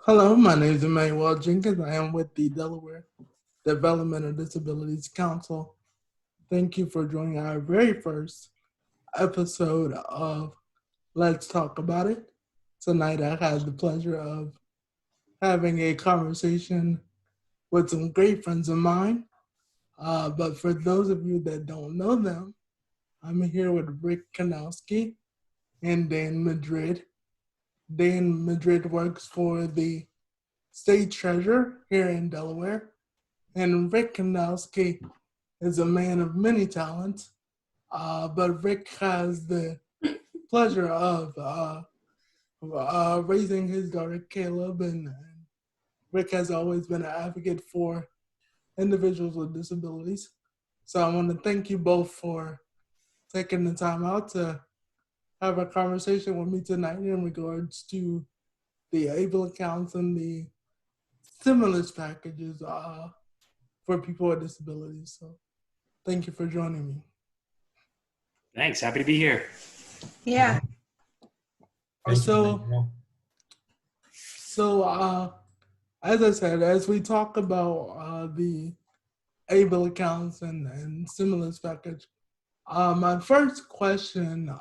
Hello, my name is Emmanuel Jenkins. I am with the Delaware Developmental Disabilities Council. Thank you for joining our very first episode of Let's Talk About It. Tonight I had the pleasure of having a conversation with some great friends of mine. But for those of you that don't know them, I'm here with Rick Klonowski and Dan Madrid. Dan Madrid works for the State Treasurer here in Delaware, and Rick Klonowski is a man of many talents, but Rick has the pleasure of raising his daughter Caleb, and Rick has always been an advocate for individuals with disabilities. So I want to thank you both for taking the time out to have a conversation with me tonight in regards to the Abel accounts and the stimulus packages for people with disabilities. So thank you for joining me. Thanks. Happy to be here. Yeah. So as I said, as we talk about the Abel accounts and stimulus package, my first question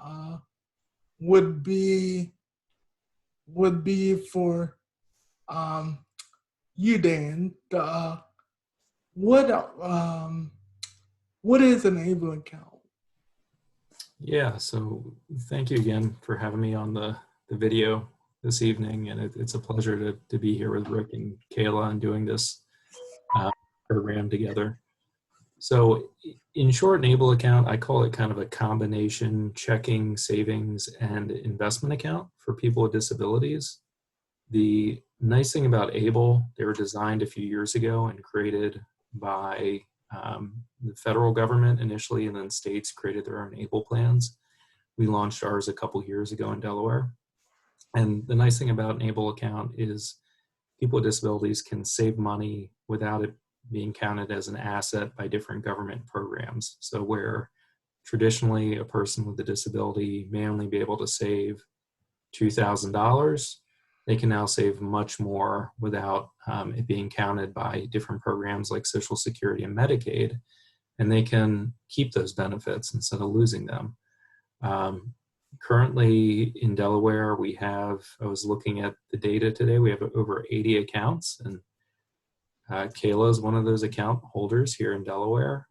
would be for you, Dan. What is an Abel account? Yeah, so thank you again for having me on the video this evening, and it's a pleasure to be here with Rick and Kayla and doing this program together. So in short, an Abel account, I call it kind of a combination checking, savings, and investment account for people with disabilities. The nice thing about Abel, they were designed a few years ago and created by the federal government initially, and then states created their own Abel plans. We launched ours a couple years ago in Delaware. And the nice thing about an Abel account is people with disabilities can save money without it being counted as an asset by different government programs. So where traditionally a person with a disability may only be able to save $2,000, they can now save much more without it being counted by different programs like Social Security and Medicaid, and they can keep those benefits instead of losing them. Currently in Delaware, I was looking at the data today, we have over 80 accounts, and Kayla is one of those account holders here in Delaware,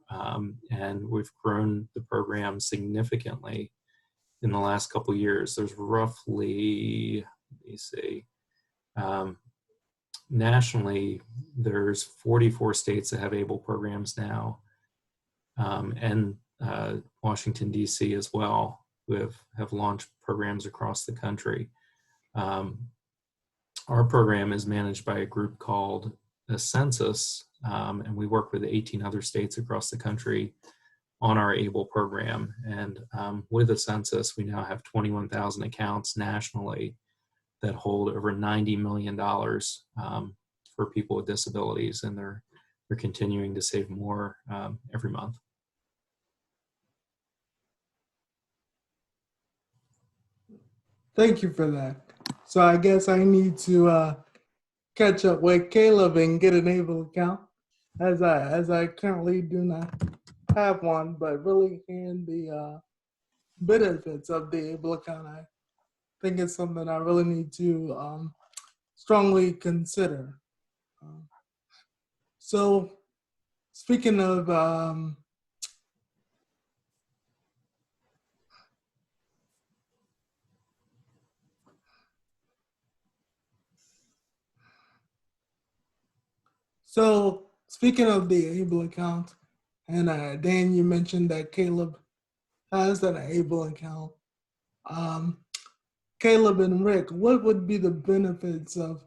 and we've grown the program significantly in the last couple of years. There's roughly, let me see, nationally, there's 44 states that have Able programs now, and Washington, D.C. as well, who have launched programs across the country. Our program is managed by a group called the Census, and we work with 18 other states across the country on our Able program. And with the Census, we now have 21,000 accounts nationally that hold over $90 million for people with disabilities, and they're continuing to save more every month. Thank you for that. So I guess I need to catch up with Caleb and get an Able account, as I currently do not have one, but really hearing the benefits of the Able account, I think it's something I really need to strongly consider. So speaking of the Able account, and Dan, you mentioned that Caleb has an Able account. Caleb and Rick, what would be the benefits of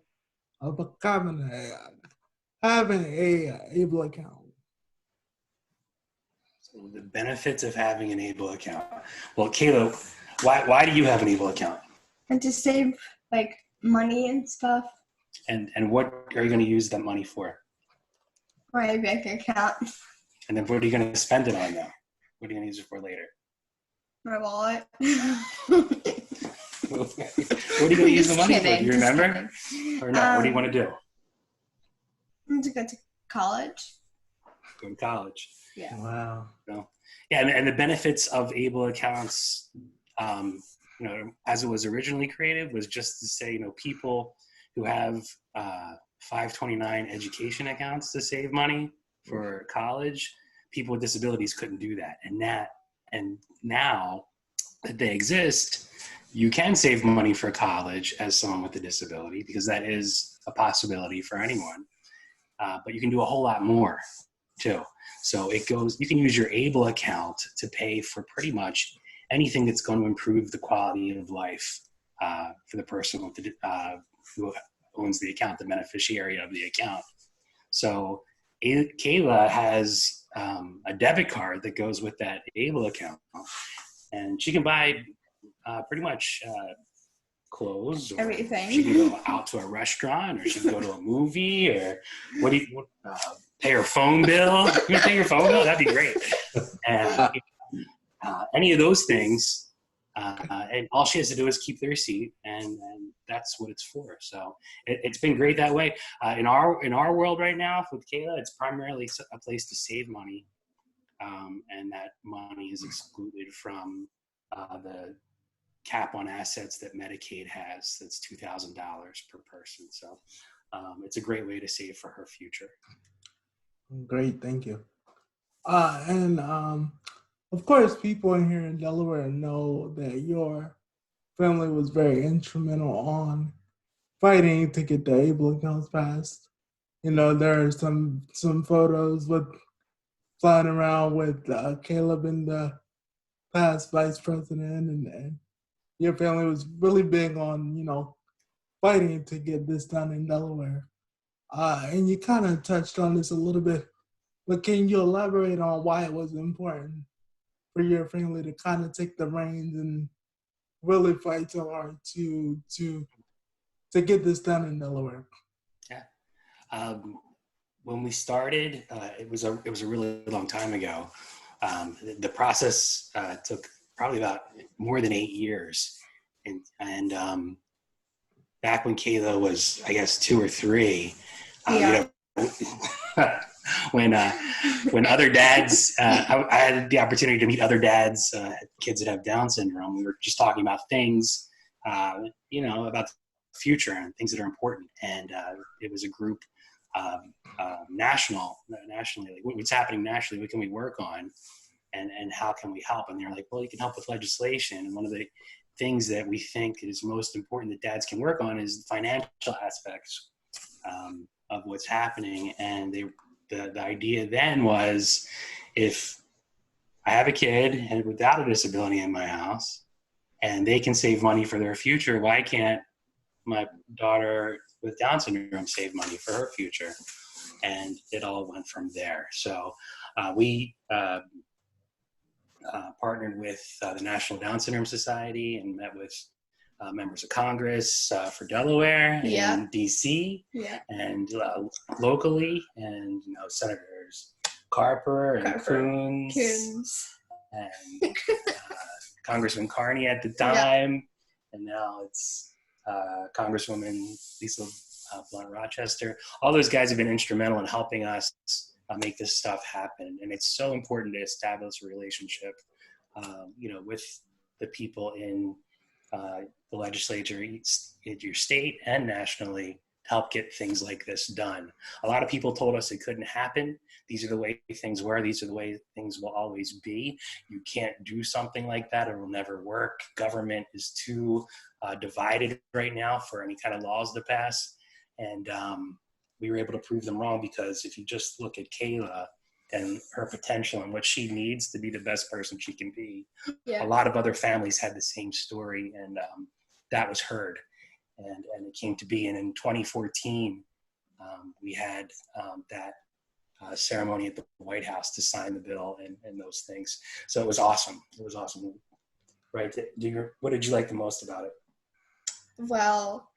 having a Able account? So the benefits of having an Able account. Well, Caleb, why do you have an Able account? And to save like money and stuff. And what are you going to use that money for? My bank account. And then what are you going to spend it on now? What are you going to use it for later? My wallet. What are you going to use the money for? Do you remember? Or no? What do you want to do? To go to college. Go to college. Yeah. Wow. So, yeah, and the benefits of Able accounts, as it was originally created, was just to say, people who have 529 education accounts to save money for college, people with disabilities couldn't do that. And now that they exist, you can save money for college as someone with a disability, because that is a possibility for anyone. But you can do a whole lot more too. So you can use your Able account to pay for pretty much anything that's going to improve the quality of life for the person who owns the account, the beneficiary of the account. So Kayla has a debit card that goes with that Able account, and she can buy pretty much clothes, or everything. She can go out to a restaurant, or she can go to a movie, or pay her phone bill. You can pay your phone bill? That'd be great. And any of those things, and all she has to do is keep the receipt, and that's what it's for. So it's been great that way. In our world right now with Kayla, it's primarily a place to save money, and that money is excluded from the cap on assets that Medicaid has. That's $2,000 per person. So it's a great way to save for her future. Great, thank you. And of course, people in here in Delaware know that your family was very instrumental on fighting to get the Abel accounts passed. There are some photos flying around with Caleb and the past vice president, and your family was really big on, fighting to get this done in Delaware. And you kind of touched on this a little bit, but can you elaborate on why it was important for your family to kind of take the reins and really fight so hard to get this done in Delaware? Yeah. When we started, it was a really long time ago. The process took probably about more than 8 years, and back when Kayla was, I guess, 2 or 3, when other dads, I had the opportunity to meet other dads, kids that have Down syndrome. We were just talking about things, about the future and things that are important. And it was a group nationally, like what's happening nationally, what can we work on, and how can we help? And they're like, well, you can help with legislation. And one of the things that we think is most important that dads can work on is the financial aspects of what's happening. And the idea then was, if I have a kid and without a disability in my house and they can save money for their future, why can't my daughter with Down syndrome save money for her future? And it all went from there. So we partnered with the National Down Syndrome Society and met with members of Congress for Delaware and DC, and locally, and Senators Carper and Coons. And Congressman Carney at the time, and now it's Congresswoman Lisa Blunt Rochester. All those guys have been instrumental in helping us make this stuff happen, and it's so important to establish a relationship, with the people in the legislature, in your state and nationally, to help get things like this done. A lot of people told us it couldn't happen. These are the way things were. These are the way things will always be. You can't do something like that. It will never work. Government is too divided right now for any kind of laws to pass. And we were able to prove them wrong, because if you just look at Kayla and her potential and what she needs to be the best person she can be, a lot of other families had the same story, and that was heard. And it came to be. And in 2014, we had that ceremony at the White House to sign the bill and those things. So it was awesome. It was awesome. Right. What did you like the most about it? Well,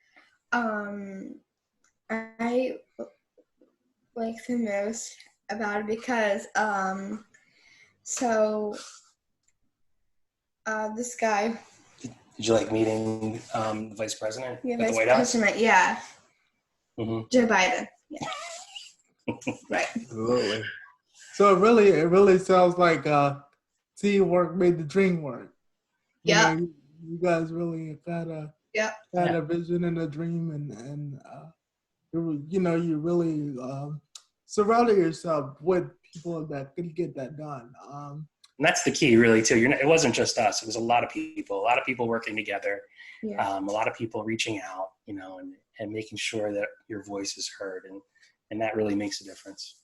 I like the most about it because this guy Did you like meeting the vice president Yeah, at the vice White House? president. Yeah. Mm-hmm. Joe Biden. Yeah. Right. Absolutely. So it really sounds like teamwork made the dream work. Yeah. You guys really had a vision and a dream, and you really surrounded yourself with people that could get that done. And that's the key, really, too. It wasn't just us. It was a lot of people working together, a lot of people reaching out, and making sure that your voice is heard. And that really makes a difference.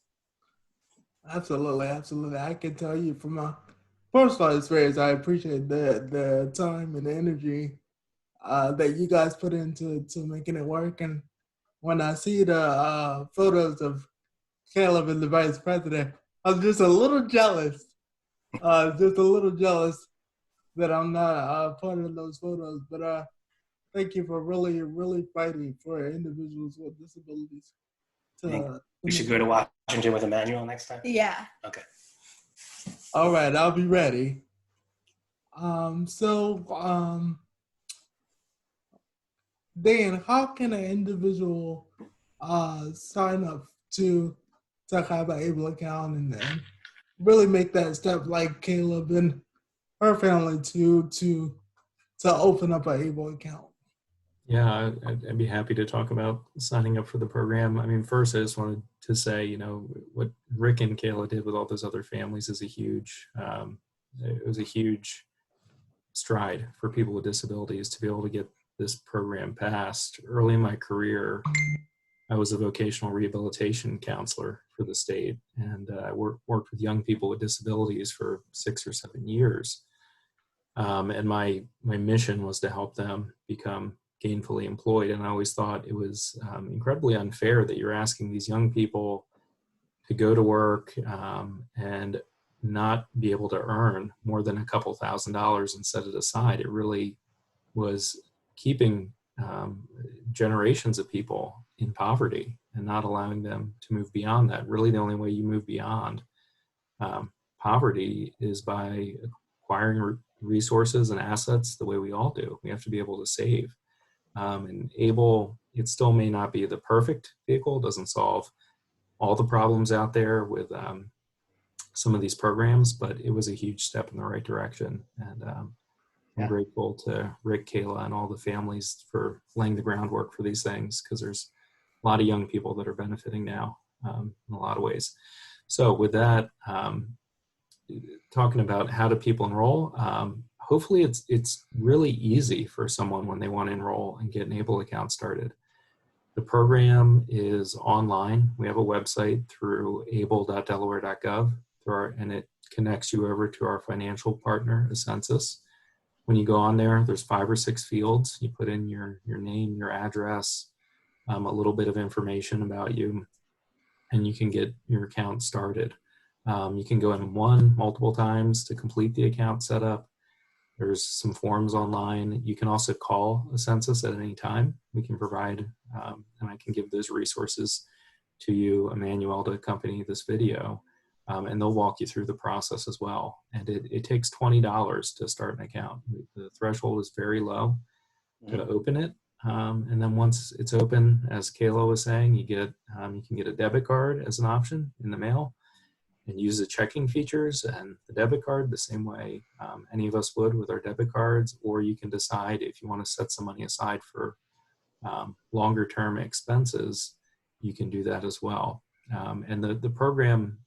Absolutely. I can tell you from my personal experience, I appreciate the time and the energy that you guys put into making it work. And when I see the photos of Caleb and the vice president, I'm just a little jealous. That I'm not part of those photos. But thank you for really, really fighting for individuals with disabilities. We should go to Washington with Emmanuel next time? Yeah. Okay. All right, I'll be ready. Dan, how can an individual sign up to have an Abel account and really make that step like Caleb and her family to open up an Abel account? Yeah, I'd be happy to talk about signing up for the program. I mean, first, I just wanted to say, what Rick and Kayla did with all those other families is it was a huge stride for people with disabilities to be able to get this program passed. Early in my career, I was a vocational rehabilitation counselor for the state, and I worked with young people with disabilities for 6 or 7 years. And my mission was to help them become gainfully employed. And I always thought it was incredibly unfair that you're asking these young people to go to work and not be able to earn more than a couple $1,000s and set it aside. It really was keeping generations of people in poverty and not allowing them to move beyond that. Really, the only way you move beyond poverty is by acquiring resources and assets the way we all do. We have to be able to save. And Abel, it still may not be the perfect vehicle, doesn't solve all the problems out there with some of these programs, but it was a huge step in the right direction. And I'm grateful to Rick, Kayla, and all the families for laying the groundwork for these things, because there's a lot of young people that are benefiting now in a lot of ways. So with that, talking about how do people enroll, hopefully it's really easy for someone when they want to enroll and get an Able account started. The program is online. We have a website through able.delaware.gov, and it connects you over to our financial partner, Census. When you go on there, there's 5 or 6 fields. You put in your name, your address, a little bit of information about you, and you can get your account started. You can go in multiple times to complete the account setup. There's some forms online. You can also call a census at any time. We can provide, and I can give those resources to you, Emmanuel, to accompany this video, and they'll walk you through the process as well. And it takes $20 to start an account. The threshold is very low to open it. And then once it's open, as Kayla was saying, you can get a debit card as an option in the mail and use the checking features and the debit card the same way any of us would with our debit cards, or you can decide if you want to set some money aside for longer term expenses, you can do that as well. And the program,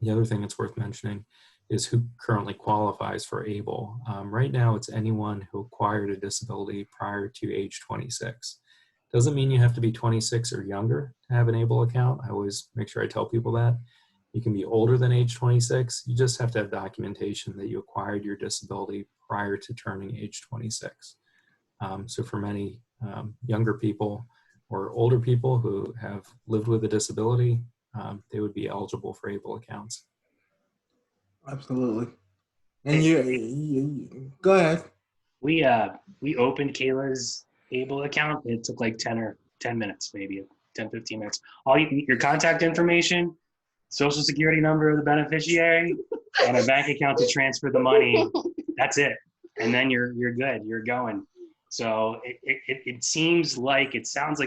the other thing that's worth mentioning is who currently qualifies for Able. Right now, it's anyone who acquired a disability prior to age 26. Doesn't mean you have to be 26 or younger to have an Able account. I always make sure I tell people that. You can be older than age 26. You just have to have documentation that you acquired your disability prior to turning age 26. So for many younger people or older people who have lived with a disability, they would be eligible for Able accounts. Absolutely. And you go ahead. We opened Kayla's Abel account. It took like 10 minutes, maybe 10, 15 minutes. All your contact information, social security number of the beneficiary, and a bank account to transfer the money. That's it. and then you're good. You're going. So it sounds like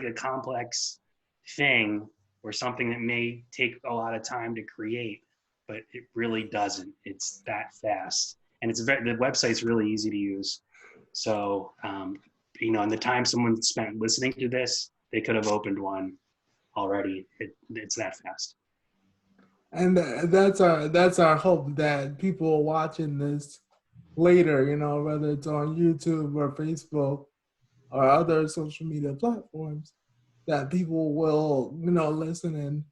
a complex thing or something that may take a lot of time to create, but it really doesn't. It's that fast, and the website's really easy to use. So in the time someone spent listening to this, they could have opened one already. It's that fast. And that's our hope, that people watching this later, whether it's on YouTube or Facebook or other social media platforms, that people will, listen and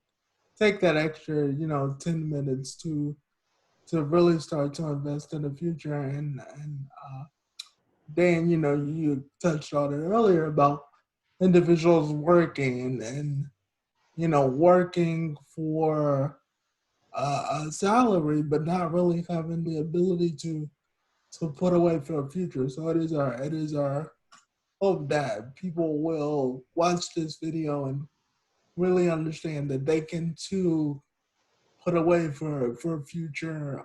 take that extra, 10 minutes to really start to invest in the future. And Dan, you touched on it earlier about individuals working and working for a salary, but not really having the ability to put away for the future. So it is our hope that people will watch this video and really understand that they can too put away for future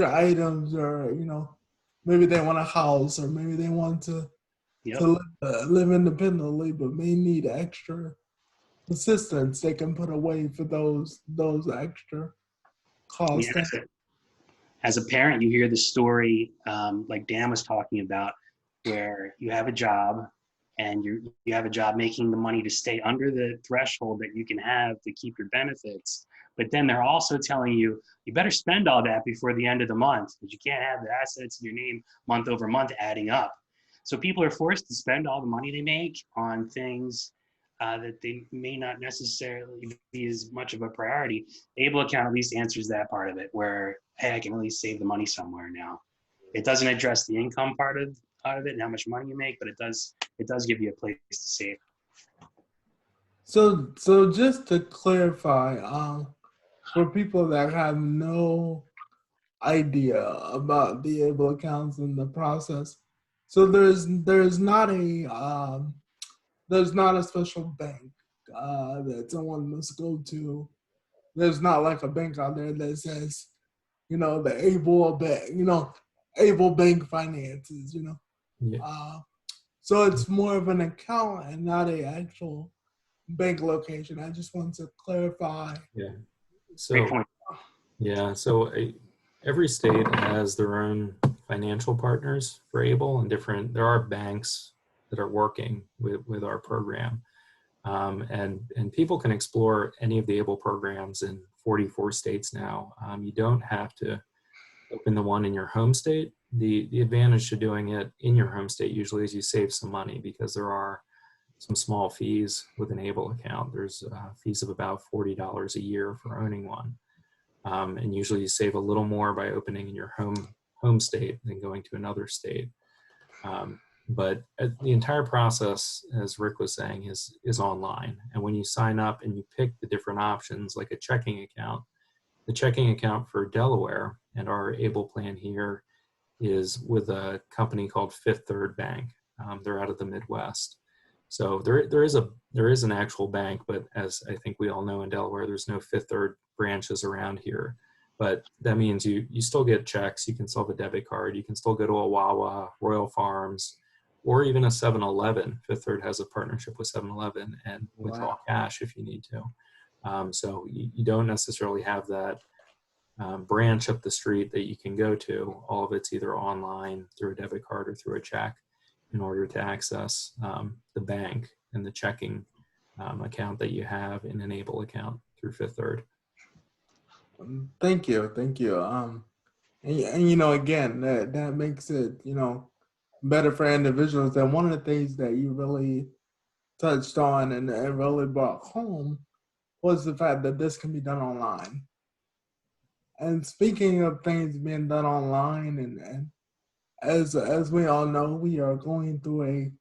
items, or maybe they want a house, or maybe they want to live independently, but may need extra assistance. They can put away for those extra costs. Yeah, as a parent, you hear the story like Dan was talking about, where you have a job and you have a job making the money to stay under the threshold that you can have to keep your benefits. But then they're also telling you, you better spend all that before the end of the month, because you can't have the assets in your name month over month adding up. So people are forced to spend all the money they make on things that they may not necessarily be as much of a priority. Able account at least answers that part of it, where, hey, I can at least save the money somewhere now. It doesn't address the income part of it and how much money you make, but it does give you a place to save. So just to clarify, for people that have no idea about the Abel accounts and the process, so there's not a special bank that someone must go to. There's not like a bank out there that says, the Abel Bank, Abel Bank Finances, Yeah. So it's more of an account and not an actual bank location. I just want to clarify. Yeah. So, every state has their own financial partners for Abel, and there are banks that are working with our program. And people can explore any of the Abel programs in 44 states now. You don't have to open the one in your home state. The advantage to doing it in your home state usually is you save some money, because there are some small fees with an Abel account. There's fees of about $40 a year for owning one. And usually you save a little more by opening in your home state than going to another state. But the entire process, as Rick was saying, is online. And when you sign up and you pick the different options, like a checking account, the checking account for Delaware and our Abel plan here is with a company called Fifth Third Bank. They're out of the Midwest. So there is an actual bank, but as I think we all know in Delaware, there's no Fifth Third branches around here. But that means you still get checks. You can still have a debit card. You can still go to a Wawa, Royal Farms, or even a 7-Eleven. Fifth Third has a partnership with 7-Eleven and withdraw cash if you need to. So you don't necessarily have that branch up the street that you can go to. All of it's either online through a debit card or through a check in order to access the bank and the checking account that you have in an Abel account through Fifth Third. Thank you. And again, that makes it, better for individuals. And one of the things that you really touched on and really brought home was the fact that this can be done online. And speaking of things being done online, and as we all know, we are going through a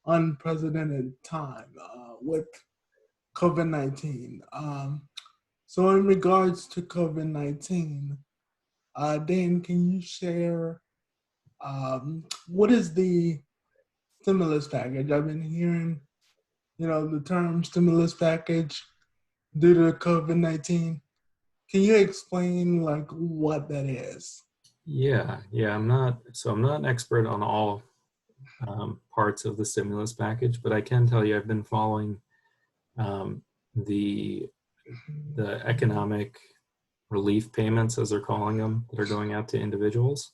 unprecedented time with COVID-19. So in regards to COVID-19, Dan, can you share what is the stimulus package? I've been hearing, the term stimulus package due to COVID-19. Can you explain what that is? Yeah, I'm not an expert on all parts of the stimulus package, but I can tell you I've been following um, the economic relief payments, as they're calling them, that are going out to individuals,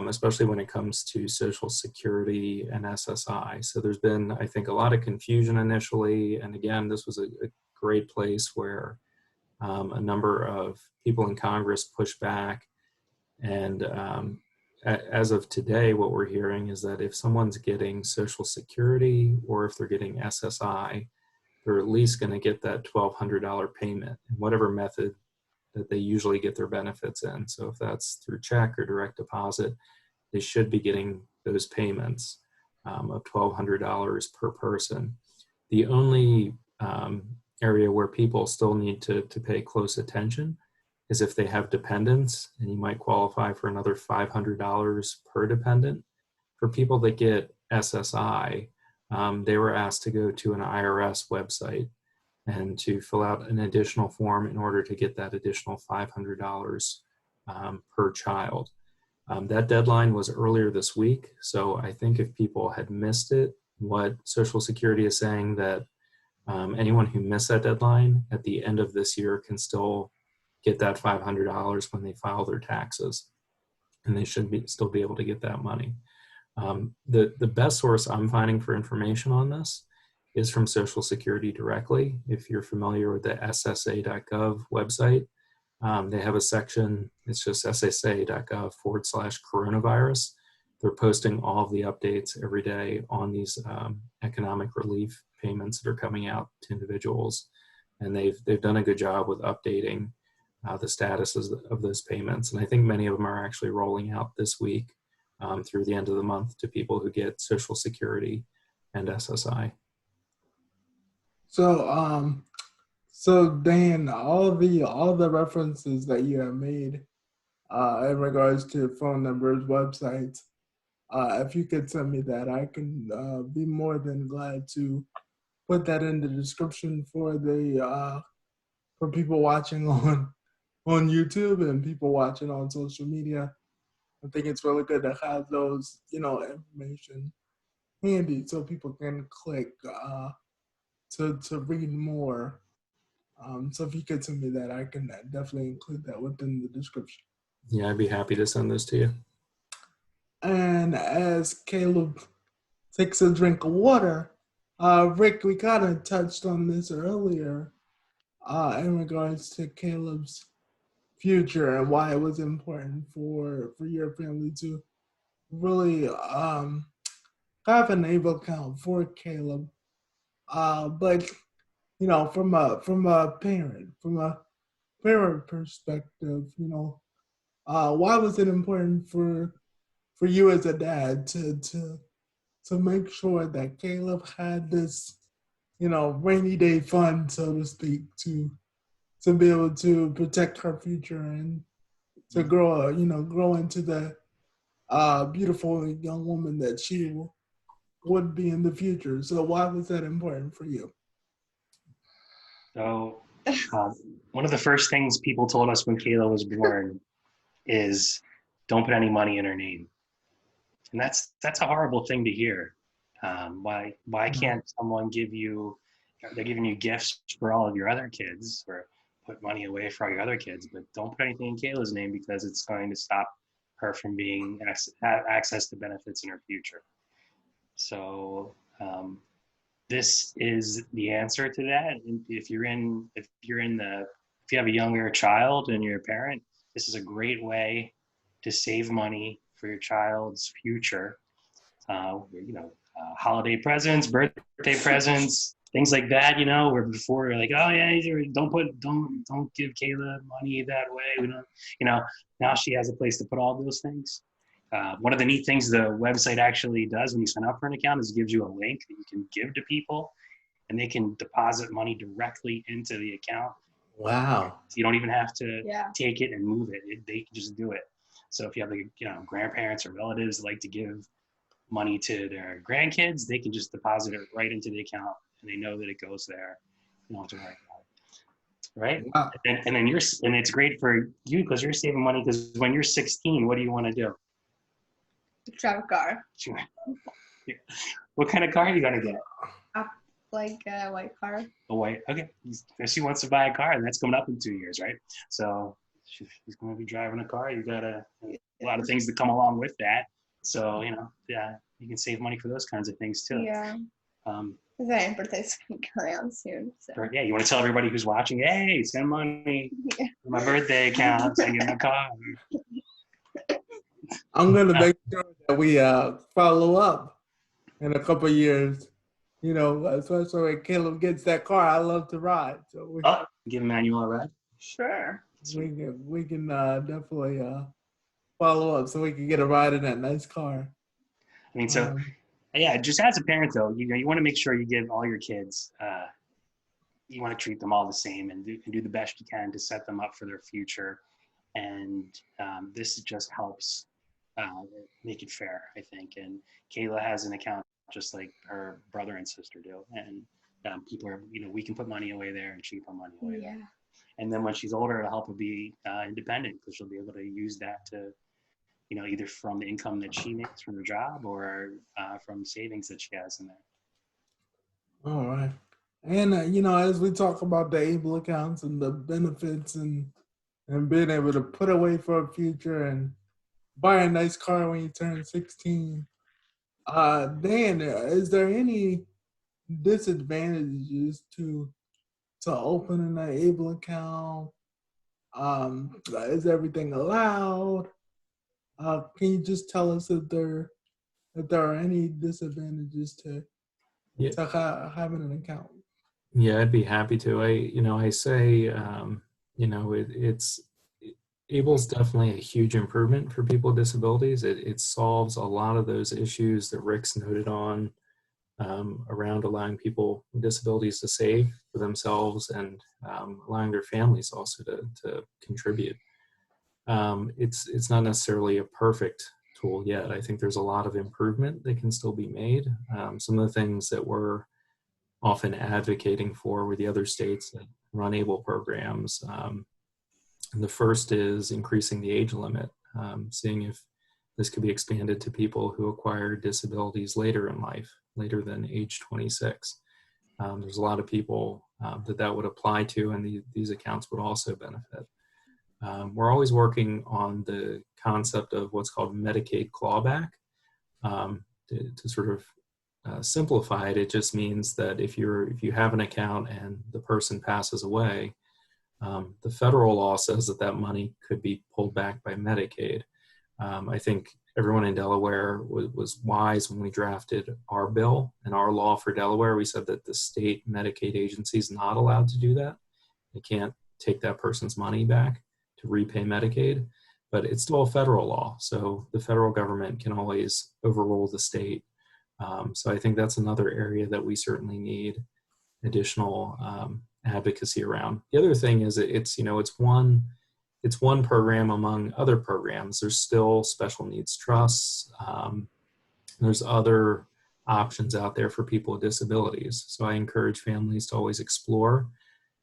especially when it comes to Social Security and SSI. So there's been, I think, a lot of confusion initially, and again, this was a great place where a number of people in Congress pushed back. And as of today, what we're hearing is that if someone's getting Social Security or if they're getting SSI, they're at least going to get that $1,200 payment in whatever method that they usually get their benefits in. So if that's through check or direct deposit, they should be getting those payments of $1,200 per person. The only area where people still need to pay close attention is if they have dependents, and you might qualify for another $500 per dependent. For people that get SSI, they were asked to go to an IRS website and to fill out an additional form in order to get that additional $500 per child. That deadline was earlier this week, so I think if people had missed it, what Social Security is saying that anyone who missed that deadline at the end of this year can still get that $500 when they file their taxes, and they should still be able to get that money. The best source I'm finding for information on this is from Social Security directly. If you're familiar with the ssa.gov website, they have a section, it's just ssa.gov/coronavirus. They're posting all of the updates every day on these economic relief payments that are coming out to individuals. And they've done a good job with updating the status of those payments. And I think many of them are actually rolling out this week through the end of the month to people who get Social Security and SSI. So Dan, all the references that you have made in regards to phone numbers, websites, if you could send me that, I can be more than glad to put that in the description for people watching on YouTube and people watching on social media. I think it's really good to have those, information handy so people can click to read more. So if you could send me that, I can definitely include that within the description. Yeah, I'd be happy to send those to you. And as Caleb takes a drink of water, Rick, we kind of touched on this earlier in regards to Caleb's future and why it was important for your family to really have an Abel account for Caleb. But from a parent perspective, why was it important for you as a dad to make sure that Caleb had this, rainy day fund, so to speak, to be able to protect her future and to grow into the beautiful young woman that she would be in the future. So why was that important for you? So one of the first things people told us when Kayla was born is don't put any money in her name. And that's a horrible thing to hear. Why can't someone they're giving you gifts for all of your other kids, or put money away for all your other kids, but don't put anything in Kayla's name because it's going to stop her from being access to benefits in her future. So this is the answer to that. If you have a younger child and you're a parent, this is a great way to save money for your child's future. Holiday presents, birthday presents, things like that. Where before you're like, oh yeah, don't give Kayla money that way. We don't. Now she has a place to put all those things. One of the neat things the website actually does when you sign up for an account is it gives you a link that you can give to people, and they can deposit money directly into the account. Wow. So you don't even have to take it and move it. They can just do it. So if you have grandparents or relatives that like to give money to their grandkids, they can just deposit it right into the account, and they know that it goes there. You don't have to worry about it. right? Wow. And then and it's great for you because you're saving money, because when you're 16, what do you want to do? Drive a car. What kind of car are you going to get? Like a white car. A white, okay. She wants to buy a car, and that's coming up in 2 years, right? So she's going to be driving a car. You got a lot of things that come along with that. So, yeah, you can save money for those kinds of things too. Yeah. My birthday's going on soon. So. Yeah, you want to tell everybody who's watching, hey, send money to my birthday account so I get my car. I'm going to make sure that we follow up in a couple of years. Especially when Caleb gets that car, I love to ride. So give Emmanuel a ride? Sure. We can definitely follow up so we can get a ride in that nice car. I mean, so yeah, just as a parent though, you want to make sure you give all your kids, you want to treat them all the same and do the best you can to set them up for their future. And this just helps make it fair, I think. And Kayla has an account just like her brother and sister do. And people are, we can put money away there and she can put money away there. And then when she's older, it'll help her be independent, because she'll be able to use that to, either from the income that she makes from her job or from savings that she has in there. All right. And, as we talk about the Abel accounts and the benefits and being able to put away for a future and buy a nice car when you turn 16, Dan, is there any disadvantages to opening an Abel account? Is everything allowed? Can you just tell us if there are any disadvantages to having an account? Yeah, I'd be happy to. I say, Abel's definitely a huge improvement for people with disabilities. It solves a lot of those issues that Rick's noted on around allowing people with disabilities to save for themselves and allowing their families also to contribute. It's not necessarily a perfect tool yet. I think there's a lot of improvement that can still be made. Some of the things that we're often advocating for with the other states that run ABLE programs. And the first is increasing the age limit, seeing if this could be expanded to people who acquire disabilities later in life, later than age 26. There's a lot of people that would apply to, and these accounts would also benefit. We're always working on the concept of what's called Medicaid Clawback. To sort of simplify it, it just means that if you have an account and the person passes away, the federal law says that money could be pulled back by Medicaid. I think everyone in Delaware was wise when we drafted our bill and our law for Delaware. We said that the state Medicaid agency is not allowed to do that. They can't take that person's money back to repay Medicaid, but it's still a federal law. So the federal government can always overrule the state. So I think that's another area that we certainly need additional advocacy around. The other thing is it's one program among other programs. There's still special needs trusts. There's other options out there for people with disabilities. So I encourage families to always explore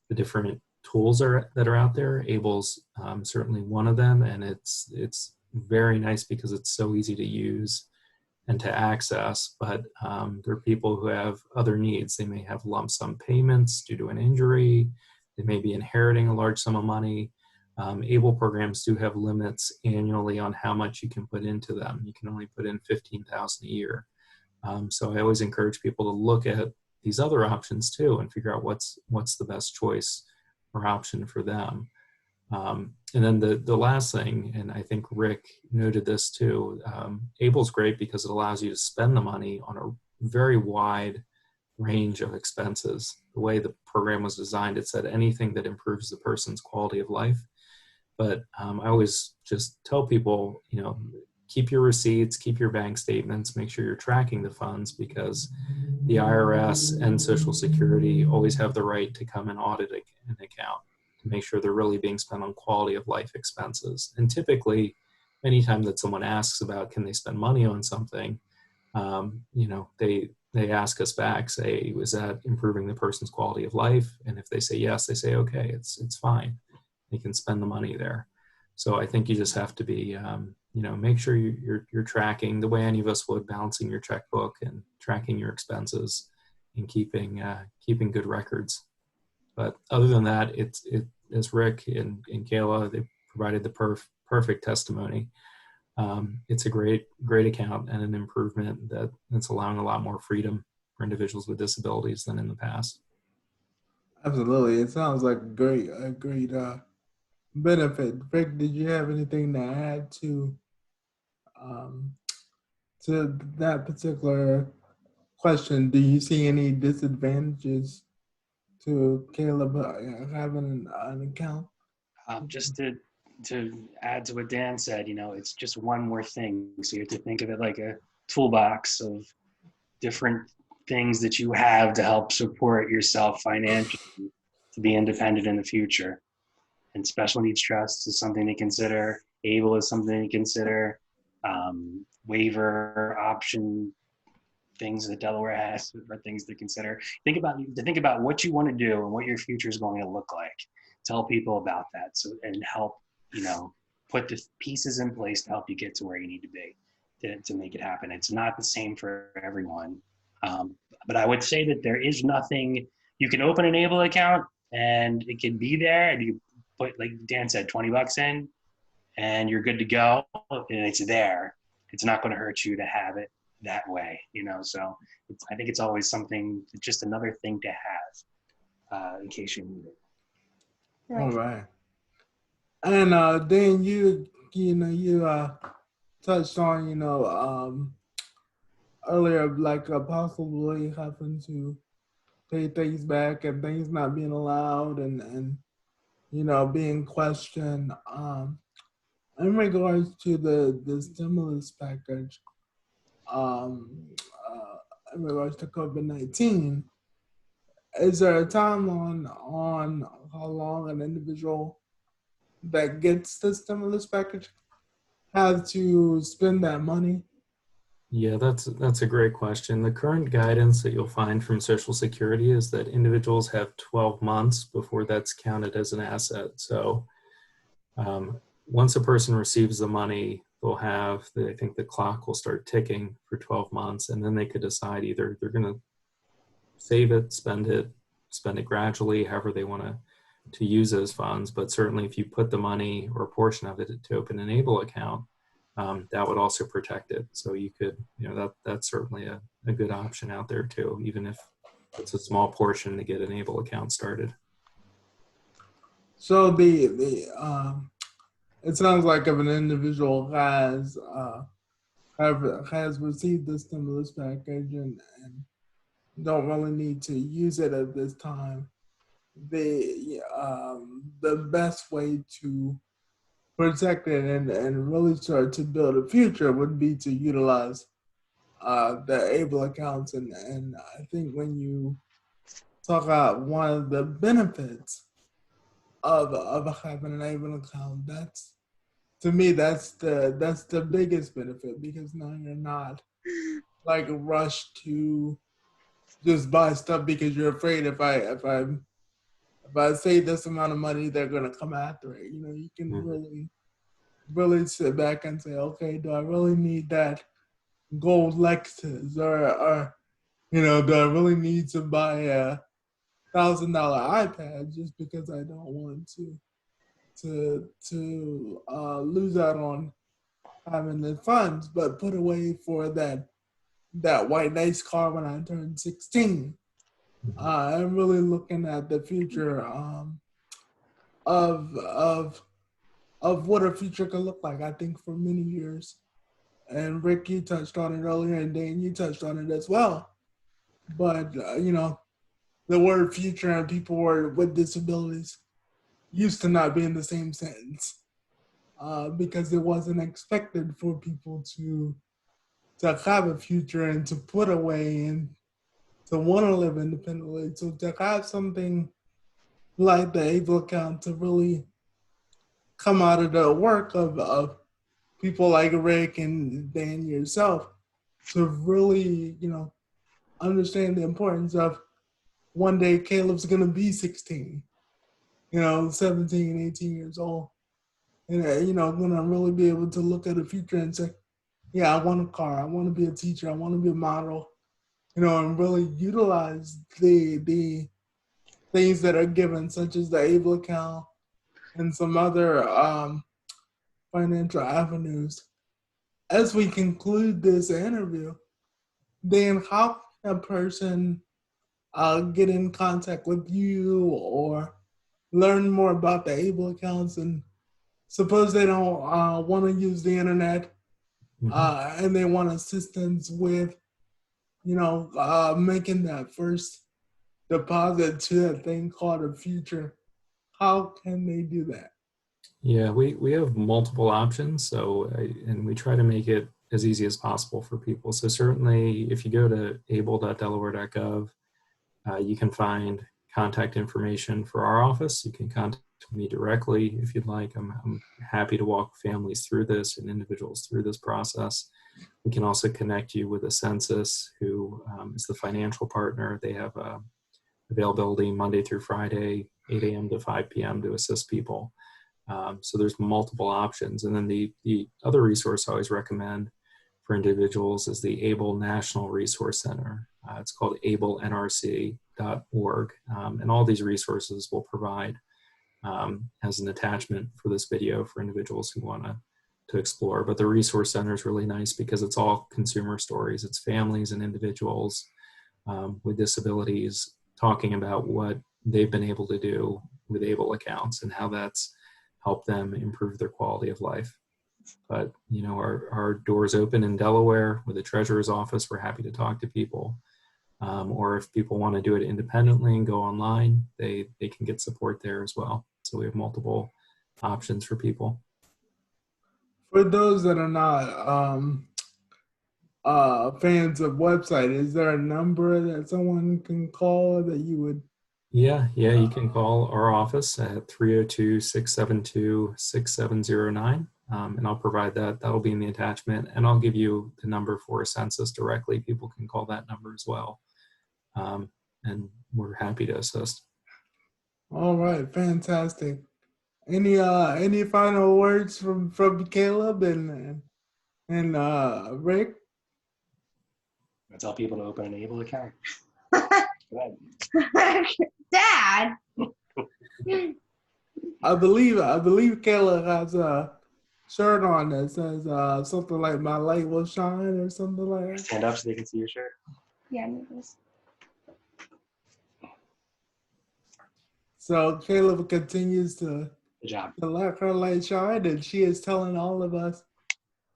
the different tools that are out there. Able's certainly one of them, and it's very nice because it's so easy to use and to access, but there are people who have other needs. They may have lump sum payments due to an injury. They may be inheriting a large sum of money. ABLE programs do have limits annually on how much you can put into them. You can only put in $15,000 a year. So I always encourage people to look at these other options too and figure out what's the best choice or option for them. And then the last thing, and I think Rick noted this too, ABLE's great because it allows you to spend the money on a very wide range of expenses. The way the program was designed, it said anything that improves the person's quality of life. But I always just tell people, keep your receipts, keep your bank statements, make sure you're tracking the funds, because the IRS and Social Security always have the right to come and audit an account to make sure they're really being spent on quality of life expenses. And typically, anytime that someone asks about can they spend money on something, they ask us back, say, was that improving the person's quality of life? And if they say yes, they say, okay, it's fine. They can spend the money there. So I think you just have to be, make sure you're tracking the way any of us would, balancing your checkbook and tracking your expenses and keeping good records. But other than that, as Rick and Kayla, they provided the perfect testimony. It's a great account and an improvement that's allowing a lot more freedom for individuals with disabilities than in the past. Absolutely. It sounds like a great benefit. Rick, did you have anything to add to that particular question? Do you see any disadvantages to Caleb having an account? Just to add to what Dan said, it's just one more thing. So you have to think of it like a toolbox of different things that you have to help support yourself financially to be independent in the future. And special needs trust is something to consider. Abel is something to consider. Waiver option things that Delaware has are things to consider. Think about what you want to do and what your future is going to look like. Tell people about that, and help put the pieces in place to help you get to where you need to be to make it happen. It's not the same for everyone, but I would say that there is nothing. You can open an Abel account and it can be there, and you put, like Dan said, $20 in, and you're good to go, and it's there. It's not going to hurt you to have it that way, so I think it's always something, just another thing to have in case you need it. All right. And then you touched on earlier, like possibly having to pay things back and things not being allowed and being questioned in regards to the stimulus package in regards to COVID-19. Is there a timeline on how long an individual that gets the stimulus package has to spend that money? Yeah, that's a great question. The current guidance that you'll find from Social Security is that individuals have 12 months before that's counted as an asset. So once a person receives the money, they'll have, I think the clock will start ticking for 12 months, and then they could decide either they're going to save it, spend it gradually, however they want to use those funds. But certainly if you put the money or a portion of it to open an Able account, that would also protect it. So you could, that's certainly a good option out there too, even if it's a small portion to get an Able account started. So it sounds like if an individual has received the stimulus package and don't really need to use it at this time, the best way to protect it and really start to build a future would be to utilize the Able accounts. And I think when you talk about one of the benefits of having an Able account, that's the biggest benefit, because now you're not like rushed to just buy stuff because you're afraid if I save this amount of money, they're gonna come after it. You can really sit back and say, okay, do I really need that gold Lexus, or do I really need to buy a $1,000 iPad just because I don't want to lose out on having the funds, but put away for that white nice car when I turn 16. I'm really looking at the future of what a future could look like. I think for many years, and Rick, you touched on it earlier, and Dan, you touched on it as well. But the word future and people with disabilities used to not be in the same sentence because it wasn't expected for people to have a future and to put away and to want to live independently. So to have something like the Able account to really come out of the work of people like Rick and Dan yourself to really, understand the importance of one day Caleb's going to be 16, 17, 18 years old. And, going to really be able to look at the future and say, yeah, I want a car. I want to be a teacher. I want to be a model, and really utilize the things that are given, such as the Abel account and some other financial avenues. As we conclude this interview, then how can a person get in contact with you or learn more about the Abel accounts? And suppose they don't want to use the internet and they want assistance with, making that first deposit to that thing called a future. How can they do that? Yeah, we have multiple options. And we try to make it as easy as possible for people. So certainly if you go to able.delaware.gov, you can find contact information for our office. You can contact me directly if you'd like. I'm happy to walk families through this and individuals through this process. We can also connect you with a census who is the financial partner. They have availability Monday through Friday, 8 a.m. to 5 p.m. to assist people. So there's multiple options. And then the other resource I always recommend for individuals is the Abel National Resource Center. It's called abelnrc.org. And all these resources will provide as an attachment for this video for individuals who want to explore. But the Resource Center is really nice because it's all consumer stories. It's families and individuals with disabilities talking about what they've been able to do with Abel accounts and how that's helped them improve their quality of life. But, our doors open in Delaware with the Treasurer's office. We're happy to talk to people. Or if people want to do it independently and go online, they can get support there as well. So we have multiple options for people. For those that are not fans of website, is there a number that someone can call that you would? Yeah, you can call our office at 302-672-6709, and I'll provide that. That'll be in the attachment, and I'll give you the number for a census directly. People can call that number as well, and we're happy to assist. All right, fantastic. Any final words from Caleb and Rick? I tell people to open an Abel account. Dad. I believe Caleb has a shirt on that says something like "My light will shine" or something like that. Stand up so they can see your shirt. Yeah, I need this. So Caleb continues to let her light shine, and she is telling all of us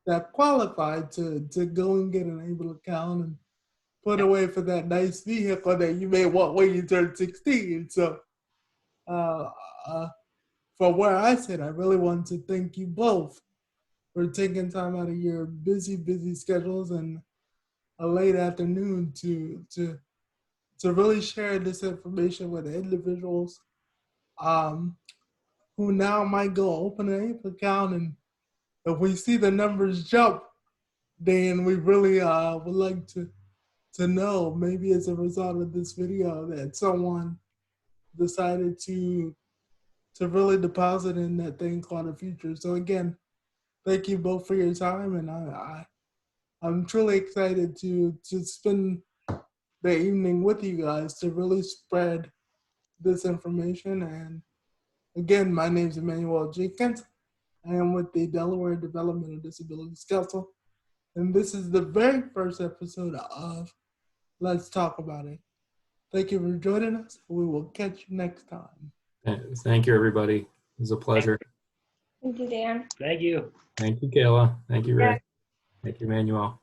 that qualified to go and get an Able account and put away for that nice vehicle that you may want when you turn 16. So from where I sit, I really want to thank you both for taking time out of your busy schedules and a late afternoon to really share this information with individuals who now might go open an Able account, and if we see the numbers jump, then we really would like to know, maybe as a result of this video, that someone decided to really deposit in that thing called a future. So again, thank you both for your time, and I'm truly excited to spend the evening with you guys to really spread this information. And again, my name is Emmanuel Jenkins. I am with the Delaware Developmental Disabilities Council, and this is the very first episode of Let's Talk About It. Thank you for joining us. We will catch you next time. Thank you, everybody. It was a pleasure. Thank you, Dan. Thank you. Thank you, Kayla. Thank you, Rick. Thank you, Emmanuel.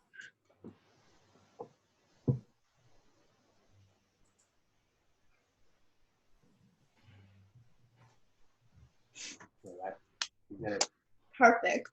Perfect.